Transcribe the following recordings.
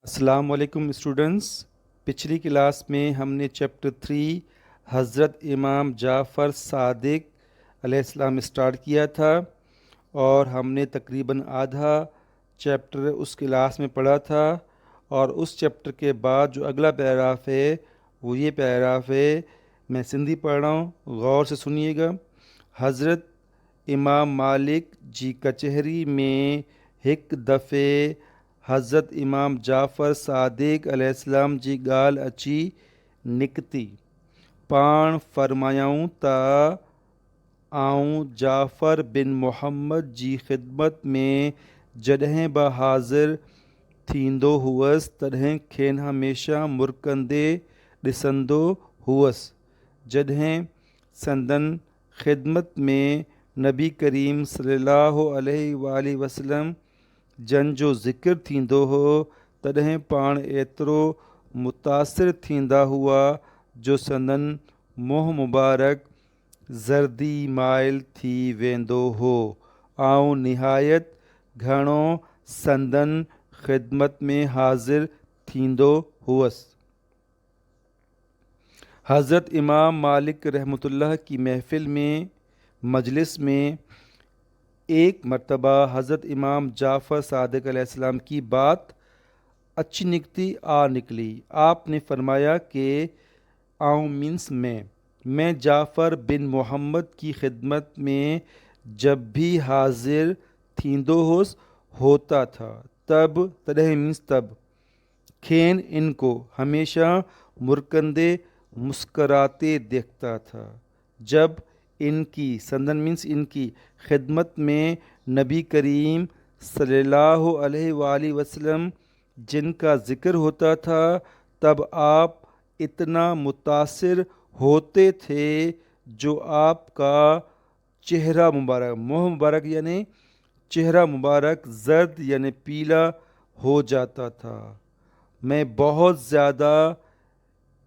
السلام علیکم اسٹوڈنٹس، پچھلی کلاس میں ہم نے چیپٹر 3 حضرت امام جعفر صادق علیہ السلام اسٹارٹ کیا تھا، اور ہم نے تقریباً آدھا چیپٹر اس کلاس میں پڑھا تھا۔ اور اس چیپٹر کے بعد جو اگلا پیراگراف ہے وہ یہ پیراگراف ہے، میں سندھی پڑھ رہا ہوں، غور سے سنیے گا۔ حضرت امام مالک جی کچہری میں ایک دفعے حضرت امام جعفر صادق علیہ السلام جی ڳالहि اچی निकिती। पाण फरमायूं تا आऊं जाफ़र बिन मुहम्मद जी ख़िदमत में जॾहिं बि हाज़िर थींदो हुअसि तॾहिं खेनि हमेशह मुरकंदे ॾिसंदो हुअसि। जॾहिं संदन ख़िदमत में नबी करीम सल्लल्लाहु अलैहि वसल्लम जन जो ज़िक्र थींदो हो तॾहिं पाण एतिरो मुतासिर थींदा हुआ जो संदन मुंहुं मुबारक ज़र्दी माइल थी वेंदो हो। आऊं निहायत घणो संदन ख़िदमत में हाज़िर थींदो हुअसि। हज़रत इमाम मालिक रहमतुल्लाह की महफ़िल में मजलिस में एक मरतबा हज़रत इमाम जाफ़र सादिक अलैहिस्सलाम की बात अच्छी निकली। आपने फरमाया कि आऊं मीन्स मैं जाफ़र बिन मोहम्मद की खिदमत में जब भी हाजिर थींदो होता था तॾहिं मीन्स तब खेन इनको हमेशा मुरकंदे मुस्कराते देखता था। जब इनकी संदन मीन्स इनकी खिदमत में नबी करीम सल्लल्लाहु अलैहि वसल्लम जिनका ज़िक्र होता था तब आप इतना मुतासिर होते थे जो आपका चेहरा मुबारक, मुँह मुबारक यानी चेहरा मुबारक जर्द यानी पीला हो जाता था। मैं बहुत ज़्यादा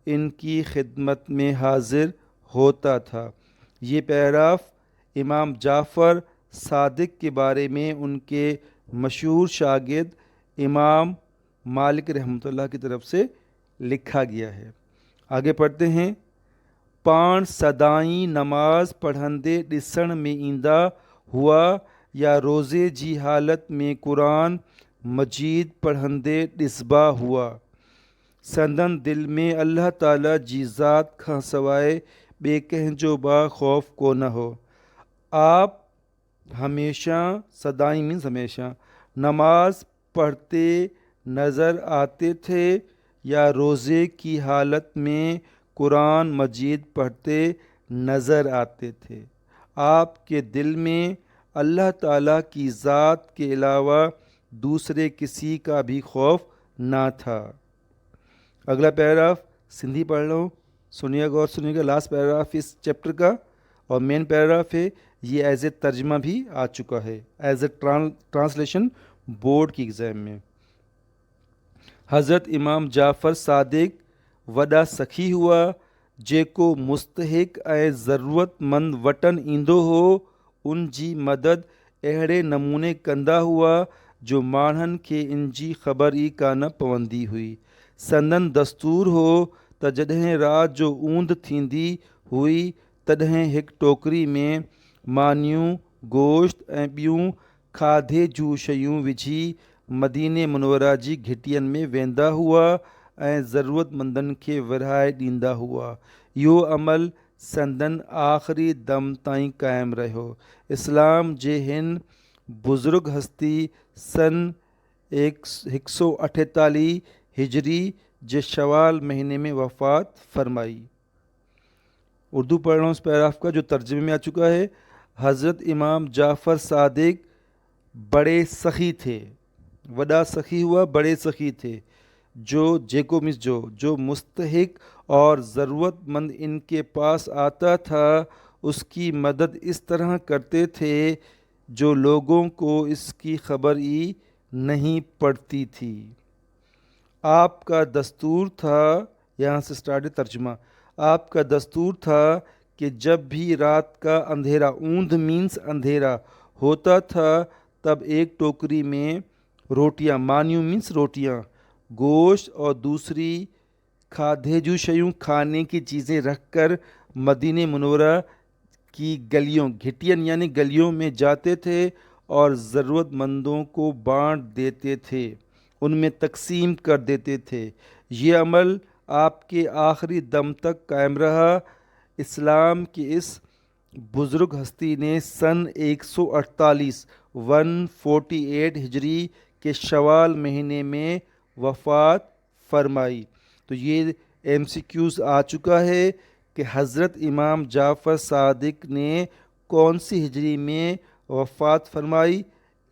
इनकी खिदमत में हाजिर होता था। ये पैराग्राफ इमाम जाफ़र सादिक के बारे में उनके मशहूर शागिर्द इमाम मालिक रहमतुल्लाह की तरफ से लिखा गया है। आगे पढ़ते हैं। पाण सदाई नमाज पढ़ंदे ॾिसण में ईंदा हुआ या रोज़े जी हालत में कुरान मजीद पढ़ंदे ॾिसबा हुआ। संदन दिल में अल्लाह ताला जी ज़ात खां सवाइ ॿिए कंहिंजो बि ख़ौफ़ कोन हो। आप हमेशा सदाई मीन्स हमेशा नमाज पढ़ते नज़र आते थे या रोज़े की हालत में कुरान मजीद पढ़ते नज़र आते थे। आपके दिल में अल्लाह ताला की ज़ात के अलावा दूसरे किसी का भी खौफ ना था। अगला पैराग्राफ सिंधी पढ़ लो, सुनिएगा गौर सुनिएगा। लास्ट पैराग्राफ इस चैप्टर का और मेन पैराग्राफ है, ये एज ए तर्जमा भी आ चुका है, एज ए ट्रांसलेशन बोर्ड की एग्ज़ाम में। हज़रत इमाम जाफ़र सादिक वॾा सखी हुआ जेको मुस्तहिक ऐं ज़रूरतमंद वटनि ईंदो हो उन जी मदद अहिड़े नमूने कंदा हुआ जो माण्हुनि खे इन जी ख़बर ई कान पवंदी हुई। संदन दस्तूर हो त जॾहिं राति जो ऊंद थींदी हुई तॾहिं हिकु टोकरी में मानियूं गोश्त ऐं ॿियूं खाधे जूं शयूं विझी मदीने मुनवरा जी घिटियुनि में वेंदा हुआ ऐं ज़रूरतमंदनि खे विरहाए ॾींदा हुआ। इहो अमल संदन आख़िरी दम ताईं क़ाइमु रहियो। इस्लाम जे हिन बुज़ुर्ग हस्ती सन 148 हिजरी जे शवाल महीने में वफ़ात फरमाई। उर्दू पढ़ रहा हूँ इस पैराग्राफ का जो तर्जुमे में आ चुका है। हज़रत इमाम जाफ़र सादिक बड़े सखी थे, वॾा सखी हुआ बड़े सखी थे, जेको मीन्स जो मुस्तहिक और ज़रूरतमंद इनके पास आता था उसकी मदद इस तरह करते थे जो लोगों को इसकी खबर ही नहीं पड़ती थी। आपका दस्तूर था, यहाँ से स्टार्ट तर्जुमा, आपका दस्तूर था कि जब भी रात का अंधेरा, ऊंध मीन्स अंधेरा होता था तब एक टोकरी में रोटियां, मानियों मीन्स रोटियां, گوشت اور دوسری کھادھیجو شیوں کھانے کی چیزیں رکھ کر مدینہ منورہ کی گلیوں، گھٹین یعنی گلیوں میں جاتے تھے اور ضرورت مندوں کو بانٹ دیتے تھے، ان میں تقسیم کر دیتے تھے۔ یہ عمل آپ کے آخری دم تک قائم رہا۔ اسلام کی اس بزرگ ہستی نے سن 148 ہجری کے شوال مہینے میں وفات فرمائی۔ تو یہ ایم سی کیوز آ چکا ہے کہ حضرت امام جعفر صادق نے کون سی ہجری میں وفات فرمائی؟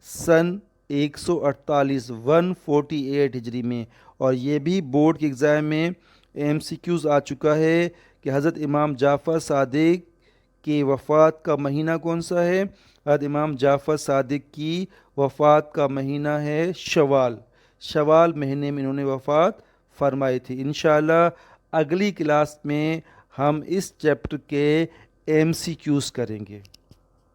سن 148 ہجری میں۔ اور یہ بھی بورڈ کے ایگزام میں ایم سی کیوز آ چکا ہے کہ حضرت امام جعفر صادق کی وفات کا مہینہ کون سا ہے؟ حضرت امام جعفر صادق کی وفات کا مہینہ ہے شوال۔ شوال مہینے میں انہوں نے وفات فرمائی تھی۔ انشاءاللہ اگلی کلاس میں ہم اس چیپٹر کے ایم سی کیوز کریں گے۔